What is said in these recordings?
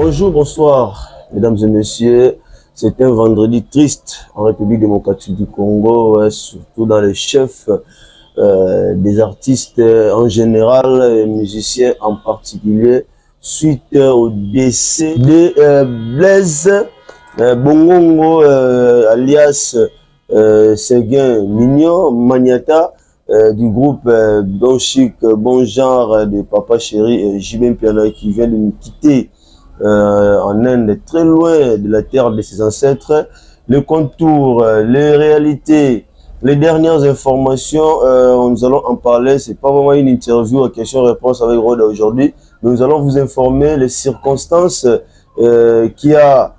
Bonjour, bonsoir, mesdames et messieurs. C'est un vendredi triste en République démocratique du Congo, surtout dans les chefs des artistes en général et musiciens en particulier, suite au décès de Blaise Bongongo, alias Séguin Mignon Maniata, du groupe Bon Chic, Bon Genre de Papa Chéri Jibin Piana, qui vient de nous quitter en Inde, très loin de la terre de ses ancêtres. Le contour, les réalités, les dernières informations, nous allons en parler. C'est pas vraiment une interview à question-réponse avec Roda aujourd'hui. Nous allons vous informer les circonstances qui a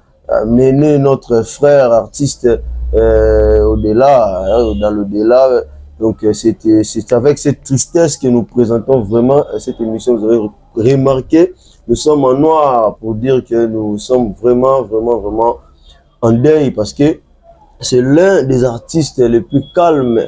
mené notre frère artiste au-delà, dans l'au-delà. Donc c'est avec cette tristesse que nous présentons vraiment cette émission. Vous avez remarqué, nous sommes en noir pour dire que nous sommes vraiment en deuil, parce que c'est l'un des artistes les plus calmes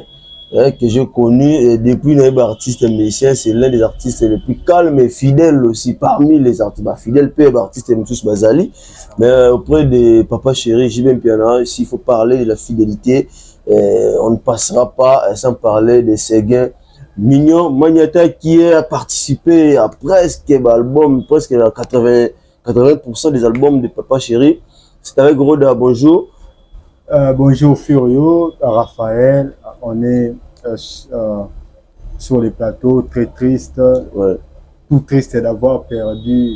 que j'ai connu, et depuis les artistes musiciens, c'est l'un des artistes les plus calmes et fidèles aussi parmi les artistes. Fidèle peu artiste Moussous Bazali, mais auprès de Papa Chéri Jibin Piana, s'il faut parler de la fidélité, on ne passera pas sans parler de Séguin Mignon Maniata, qui a participé à presque album, presque à 80% des albums de Papa Chéri. C'est avec Roda. Bonjour. Bonjour Furio, Raphaël. On est sur les plateaux, très triste. Ouais. Tout triste d'avoir perdu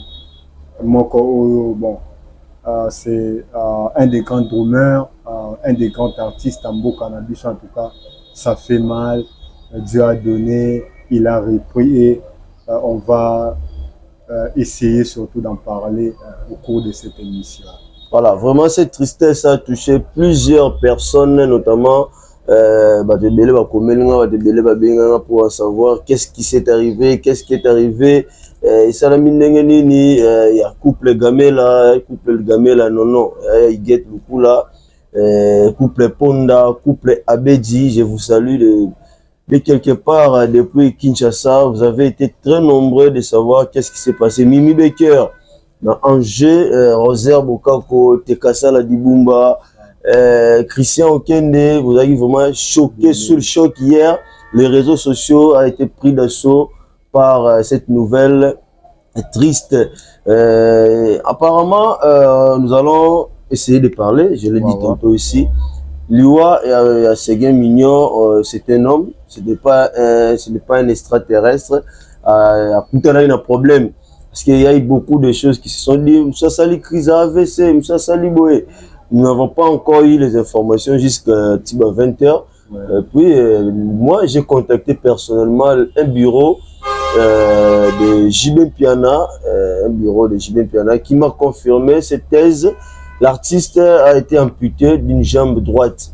Moko Oyo. Bon, c'est un des grands drummers, un des grands artistes en beau cannabis. En tout cas, ça fait mal. Dieu a donné, il a repris, et on va essayer surtout d'en parler au cours de cette émission. Voilà, vraiment cette tristesse a touché plusieurs personnes, notamment pour savoir qu'est-ce qui s'est arrivé, qu'est-ce qui est arrivé. Il y a couple Gamela, non, il get beaucoup là, couple Ponda, couple Abedi. Je vous salue de quelque part depuis Kinshasa. Vous avez été très nombreux de savoir qu'est-ce qui s'est passé. Mimi Baker dans Angers, Rosaire Bokako, Tekasa la Dibumba, Christian Okende. Vous avez vraiment choqué sur le choc hier. Les réseaux sociaux ont été pris d'assaut par cette nouvelle triste. Apparemment, nous allons essayer de parler, je l'ai dit tantôt ici. Liwa et Séguin Mignon, c'est un homme, ce n'est pas un extraterrestre. Il y a un problème, parce qu'il y a eu beaucoup de choses qui se sont dites. Moussa Sali crise AVC, Moussa Sali Boé. Nous n'avons pas encore eu les informations jusqu'à 20h. Puis moi, j'ai contacté personnellement un bureau de Jibin Piana, qui m'a confirmé cette thèse. L'artiste a été amputé d'une jambe droite.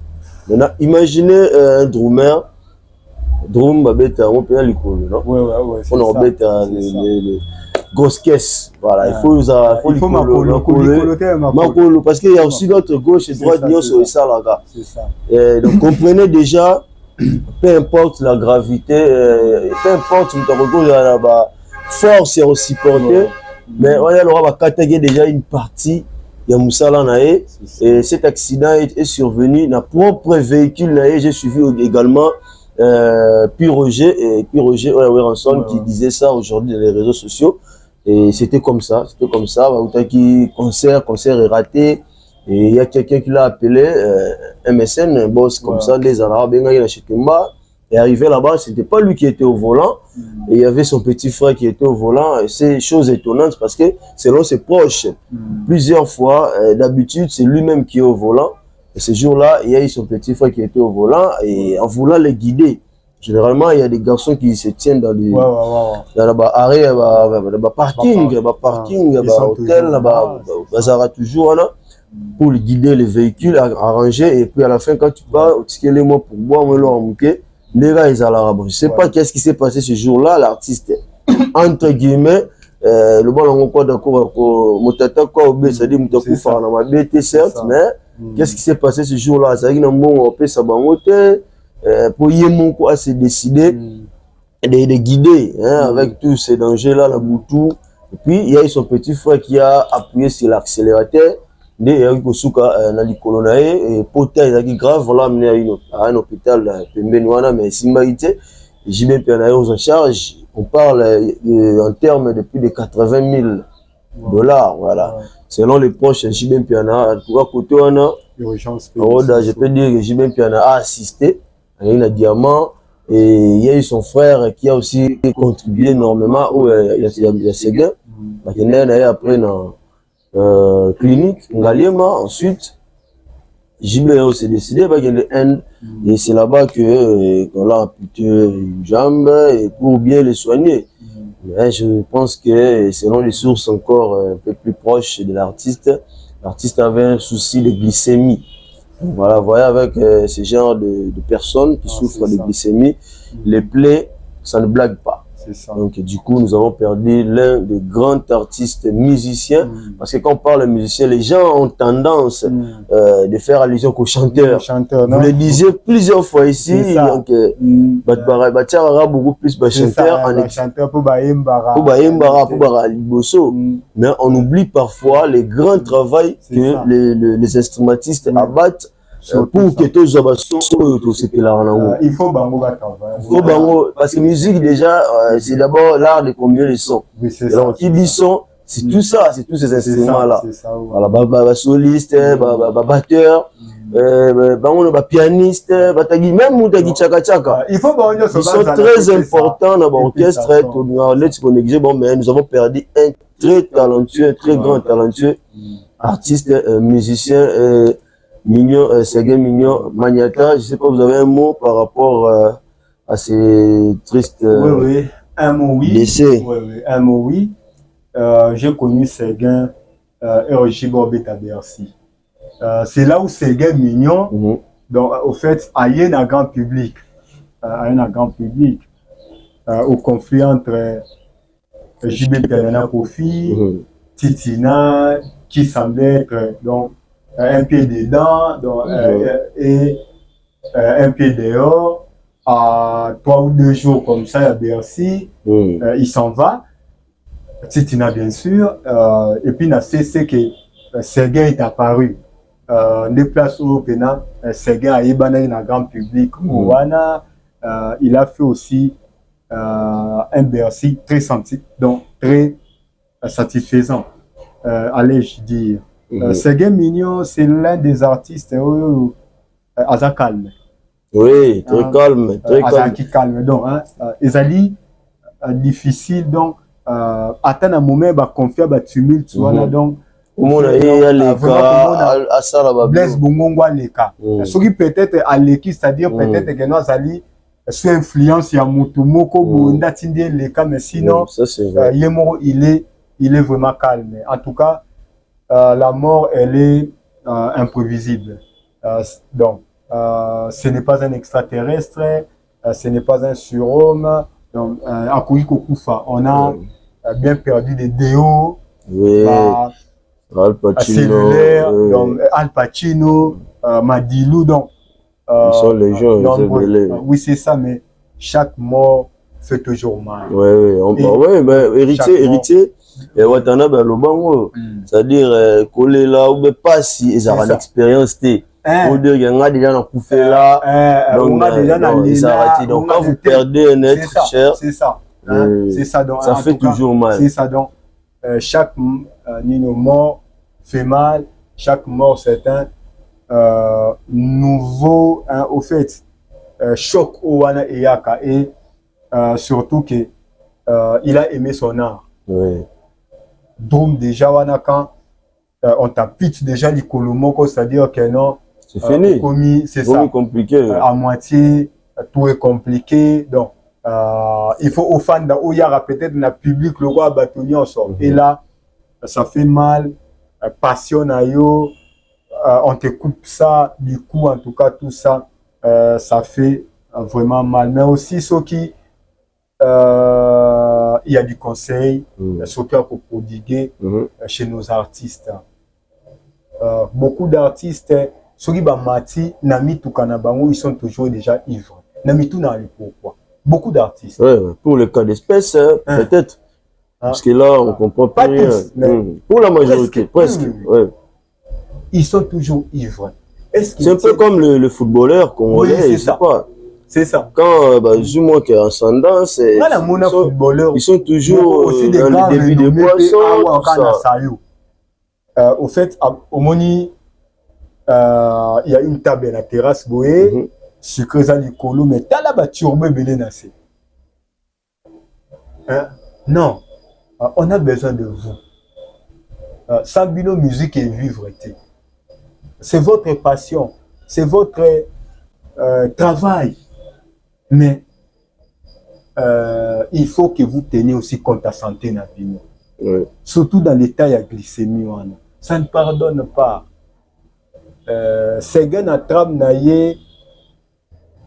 Maintenant, imaginez un drummer, drum babeta, on peut aller non? Ouais, on en bête les grosses caisses. Voilà, il faut parce qu'il y a aussi notre gauche et droite, c'est ça là. Donc comprenez déjà, peu importe la gravité, peu importe la force est aussi portée, mais on aura déjà une partie. Il y a Moussala Naé, et cet accident est survenu dans propre véhicule Naé. J'ai suivi également Puis Roger Ranson qui disait ça aujourd'hui dans les réseaux sociaux, et c'était comme ça. Concert est raté, et il y a quelqu'un qui l'a appelé MSN, un boss comme ça, des Arabes, et arrivé là-bas, c'était pas lui qui était au volant, et il y avait son petit frère qui était au volant. Et c'est chose étonnante parce que selon ses proches, plusieurs fois, d'habitude, c'est lui-même qui est au volant. Et ce jour-là, il y a eu son petit frère qui était au volant, et en voulant les guider. Généralement, il y a des garçons qui se tiennent dans les arrêts, parking, hôtel, toujours là, pour guider les véhicules, arranger. Et puis à la fin, quand tu pars, tu es les mots pour boire, les gars, ils allaient. Je ne sais pas qu'est-ce qui s'est passé ce jour-là. L'artiste, entre guillemets, le bon, on quoi d'accord, Motata quoi, c'est-à-dire Moutakou faire la BT certes, mais qu'est-ce qui s'est passé ce jour-là? C'est vrai qu'on bon, on peut s'abangoter pour Yémon quoi, c'est décidé de guider avec tous ces dangers-là, la Boutou. Et puis, il y a eu son petit frère qui a appuyé sur l'accélérateur. Il y a eu et Pota, il a dit grave, on l'a amené à un hôpital, mais Simbaïté, JB Pianaï aux en charge. On parle en termes de plus de 80 000 $, voilà. Ouais. Selon les proches, JB Piana, en tout cas, côté on a, je peux dire que JB Piana a assisté, il y a eu un diamant, et il y a eu son frère qui a aussi contribué énormément, où il y a ses gains, il y a après dans clinique, ensuite, JB s'est décidé, et c'est là-bas qu'on a amputé une jambe, et pour bien les soigner. Mais je pense que selon les sources encore un peu plus proches de l'artiste, l'artiste avait un souci de glycémie. Donc voilà, voyez avec ce genre de personnes qui souffrent de glycémie, les plaies, ça ne blague pas. Ça. Donc du coup, nous avons perdu l'un des grands artistes musiciens, parce que quand on parle de musicien, les gens ont tendance de faire allusion qu'aux chanteurs. Vous le disiez plusieurs fois ici, donc beaucoup plus chanteurs mais on oublie parfois les grands travaux que les instrumentistes abattent. Pour que tous il faut bango parce que musique déjà c'est d'abord l'art de combien de sons. Alors qui dit son, c'est tout ça, c'est tous ces instruments là. Voilà, soliste, batteur, pianiste, même chaka chaka. Il faut ils sont très importants dans l'orchestre. Mais nous avons perdu un très talentueux, très grand talentueux artiste, musicien. Mignon, Sergueï Mignon, Maniata, je ne sais pas, vous avez un mot par rapport à ces tristes un mot oui. Décès. Oui, un mot oui. J'ai connu Sergueï Beta Bercy. C'est là où Sergueï Mignon, donc au fait, a eu un grand public, au conflit entre JB Pianana Kofi, Titina, qui semblait être donc un pied dedans donc, et un pied dehors, à 3 ou 2 jours comme ça à Bercy, il s'en va, Titina bien sûr, et puis c'est que Sergueï est apparu. Des places où Sergueï a eu un grand public, il a fait aussi un Bercy très senti, donc très satisfaisant, allais-je dire. Sergueï Mignon, c'est l'un des artistes assez calme. Oui, très calme, très calme. Calme. Donc, ils difficile donc atteindre un moment bah confier bah tumulte donc on a les cas Blaise Bongongo les cas. Ce qui peut-être à l'équipe, c'est-à-dire peut-être que nous allons sous influence ya mutumoko bonda tindé les cas, mais sinon il est vraiment calme. En tout cas, la mort, elle est imprévisible. Donc, ce n'est pas un extraterrestre, ce n'est pas un surhomme. Donc, on a bien perdu des déos, Al Pacino, donc, Al Pacino, Madilou. Donc, ils sont les gens, oui, c'est ça, mais chaque mort fait toujours mal. Oui, mais héritier. Et Watanabe Lobango, c'est-à-dire coller là ou pas si ils ont une expérience pour dire qu'il y a déjà un coup fait là, donc ils arrêtent. Donc quand vous perdez un être cher, c'est ça, c'est ça. Donc ça fait toujours mal. C'est ça. Donc chaque mort fait mal, chaque mort c'est un nouveau, au fait, choc au wana eyaka et surtout que il a aimé son art. Donc déjà quand on t'apitch déjà les colomos, c'est-à-dire que non, c'est fini, c'est ça, compliqué, à moitié tout est compliqué. Donc il faut au fan où il y aura peut-être dans le public le roi bâtonnier en sort et là ça fait mal, passion à yo, on te coupe ça, du coup en tout cas tout ça ça fait vraiment mal, mais aussi ceux qui il y a du conseil, surtout à prodiguer chez nos artistes. Beaucoup d'artistes, ceux qui mati nami tukanabango, ils sont toujours déjà ivres. Nami tout n'a pourquoi. Beaucoup d'artistes. Pour le cas d'espèce, peut-être. Parce que là, on ne comprend pas plus rien. tous, mais pour la majorité, presque. Ouais. Ils sont toujours ivres. C'est un peu comme le footballeur congolais, oui, je sais pas. C'est ça. Quand Zuma qui est ascendant, ils sont toujours aussi des dans grands le début de poisson, tout ça. Au fait, au Moni, il y a une table à la terrasse, boé, sucré ça du colo, mais t'as là-bas turbo belé nassé. Non, on a besoin de vous. Sabino musique et vivre. C'est votre passion, c'est votre travail. Mais il faut que vous teniez aussi compte à santé. Oui. Surtout dans l'état de glycémie. Ça ne pardonne pas. C'est un trame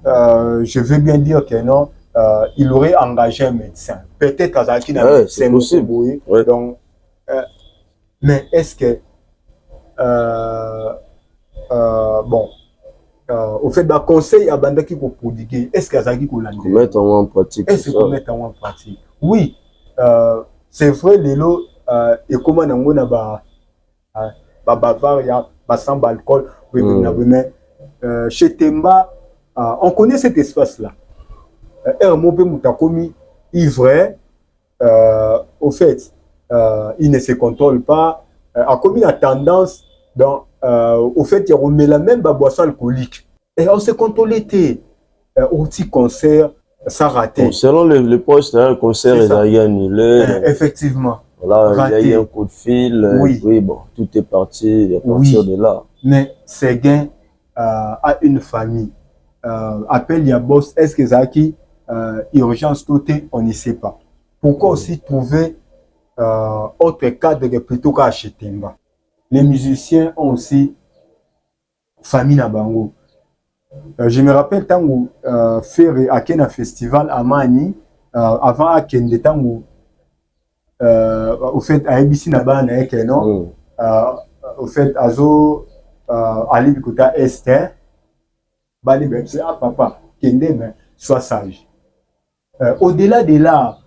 je veux bien dire que non, il aurait engagé un médecin. Peut-être à Zaki c'est possible. Ouais. Donc, mais est-ce que bon, au fait, le conseil à Bandaki pour prodiguer, est-ce que Zaki pour l'année mettre en pratique. Est-ce qu'on met en pratique? Oui, c'est vrai, Lélo, et comment on a bavaria, sans alcool, mais chez Temba, on connaît cet espace-là. Un mot peut m'takomi ivre, au fait, il ne se contrôle pas, a commis la tendance, donc, au fait, il remet la même boisson alcoolique. Et on se contrôle au petit concert, ça raté. Bon, selon le poste, le concert est annulé. Effectivement. Voilà, il y a eu un coup de fil. Oui, bon, tout est parti à partir de là. Mais Séguin a une famille. Appelle Yabos, est-ce que Zaki, urgence totée, on ne sait pas. Pourquoi aussi trouver autre cadre plutôt qu'à Chetemba? Les musiciens ont aussi famille à Bango. Je me rappelle tant où faire un festival à Mani, avant à Kende tant où au fait à ABC Naba non, au fait Azo Ali Bikuta Esther, Bali Bemse ah papa Kende mais sois sage. Au-delà de là,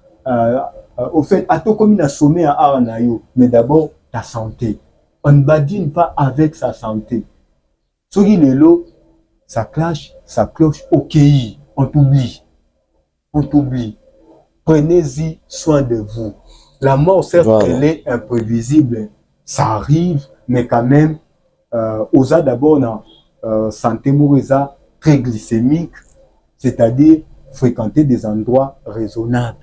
au fait à tout comme il a sommé à Aranayo, mais d'abord ta santé. On ne badine pas avec sa santé. Ce qui est là, ça clash, ça cloche, ok, on t'oublie. On t'oublie. Prenez-y soin de vous. La mort, certes, elle est imprévisible. Ça arrive, mais quand même, osa d'abord, santé mourisa très glycémique, c'est-à-dire fréquenter des endroits raisonnables.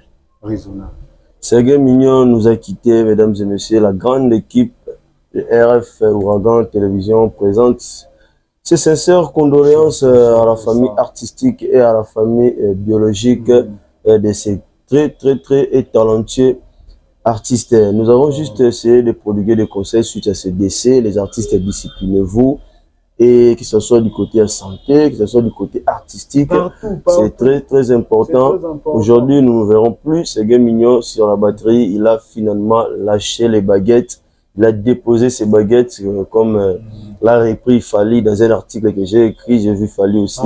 Sergueï Mignon nous a quittés, mesdames et messieurs. La grande équipe de RF Ouragan Télévision présente ses sincères condoléances à la famille artistique et à la famille biologique de ces très talentueux artistes. Nous avons juste essayé de prodiguer des conseils suite à ce décès. Les artistes, disciplinez-vous. Et que ce soit du côté santé, que ce soit du côté artistique, c'est très important. Aujourd'hui, nous ne verrons plus Sergueï Mignon sur la batterie. Il a finalement lâché les baguettes. Il a déposé ses baguettes comme l'a repris Fali dans un article que j'ai écrit. J'ai vu Fali aussi.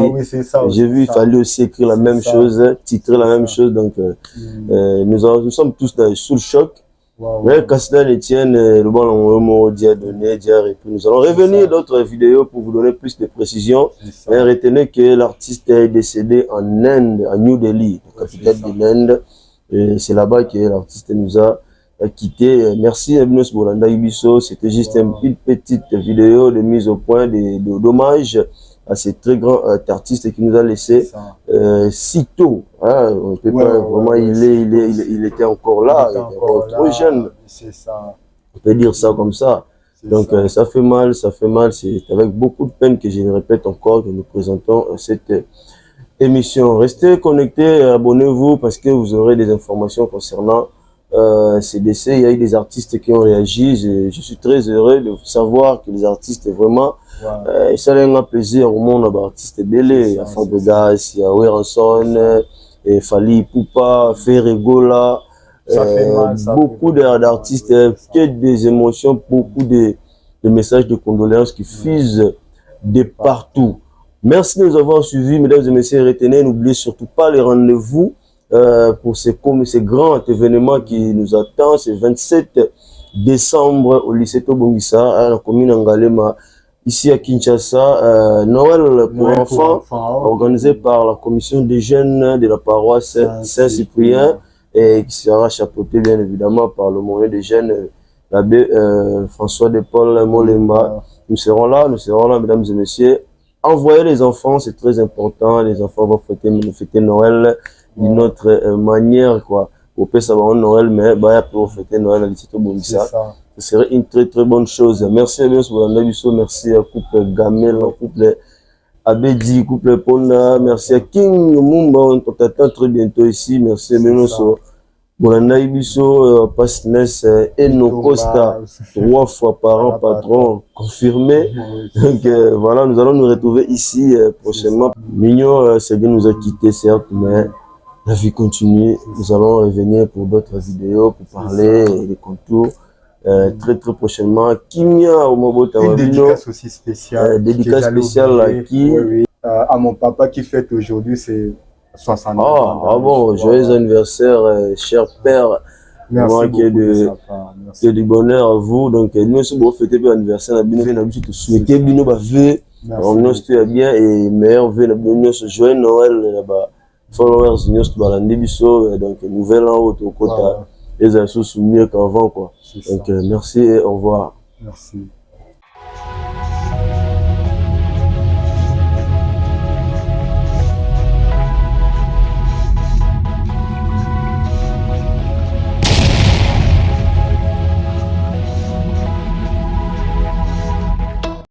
J'ai vu Fali aussi écrire la même chose, titrer la même chose. Donc, nous sommes tous sous le choc. Mais Castel Etienne, le bon mot dit à donner, dit à répondre. Nous allons revenir d'autres vidéos pour vous donner plus de précisions. Mais retenez que l'artiste est décédé en Inde, à New Delhi, la capitale de l'Inde. C'est là-bas que l'artiste nous a quitté. Merci Abnos Bolanda Ibiso. C'était juste une petite vidéo de mise au point, d'hommage à ces très grands artistes qui nous a laissé si tôt. Hein, on peut pas, vraiment, il était encore là, il était encore trop jeune. On peut dire ça comme ça. Donc ça fait mal. C'est avec beaucoup de peine que je le répète encore que nous présentons cette émission. Restez connectés, abonnez-vous parce que vous aurez des informations concernant ces décès. Il y a eu des artistes qui ont réagi. Je suis très heureux de savoir que les artistes vraiment ça a un plaisir au monde d'artistes belés. Il y a Fabregas, il y a Weranson, Fali Poupa, Ferregola, beaucoup d'artistes, que des émotions, beaucoup de messages de condoléances qui fusent de partout. Merci de nous avoir suivis, mesdames et messieurs. Retenez, n'oubliez surtout pas les rendez-vous pour ces grands événements qui nous attendent. C'est 27 décembre au lycée Tobongisa, à la commune Angalema, ici à Kinshasa. Noël pour enfants, organisé par la commission des jeunes de la paroisse Saint-Cyprien, et qui sera chapeauté bien évidemment par le moyen des jeunes, l'abbé François de Paul Molemba. Nous serons là, mesdames et messieurs. Envoyer les enfants, c'est très important. Les enfants vont fêter Noël d'une autre manière, quoi. Au peut savoir Noël, mais pour fêter Noël à l'Institut Bongissa. Ce serait une très très bonne chose. Merci à vous, merci à couple Gamel, couple Abedi, couple Ponda, merci à King Mumba, on t'attend très bientôt ici. Merci à Menoso. Bolanda Ibiso, Pasnes et nos Costa, 3 fois par an, patron, confirmé. Donc voilà, nous allons nous retrouver ici prochainement. Mignon, Sergué nous a quittés, certes, mais la vie continue. Nous allons revenir pour d'autres vidéos, pour parler des contours. Très très prochainement. Kimia au Mobota. Une dédicace aussi spéciale. Dédicace spéciale à qui? À mon papa qui fête aujourd'hui, c'est 69 ans. Ah bon, joyeux anniversaire, cher père. Merci beaucoup que du bonheur à vous. Donc, nous sommes pour fêter l'anniversaire. Nous avons souhaité que nous avons bien et meilleur vœu. Nous avons joyeux Noël. Followers, nous avons donc nouvelle en haut au côté. Les assos sont mieux qu'avant, quoi. Donc, merci et au revoir. Merci.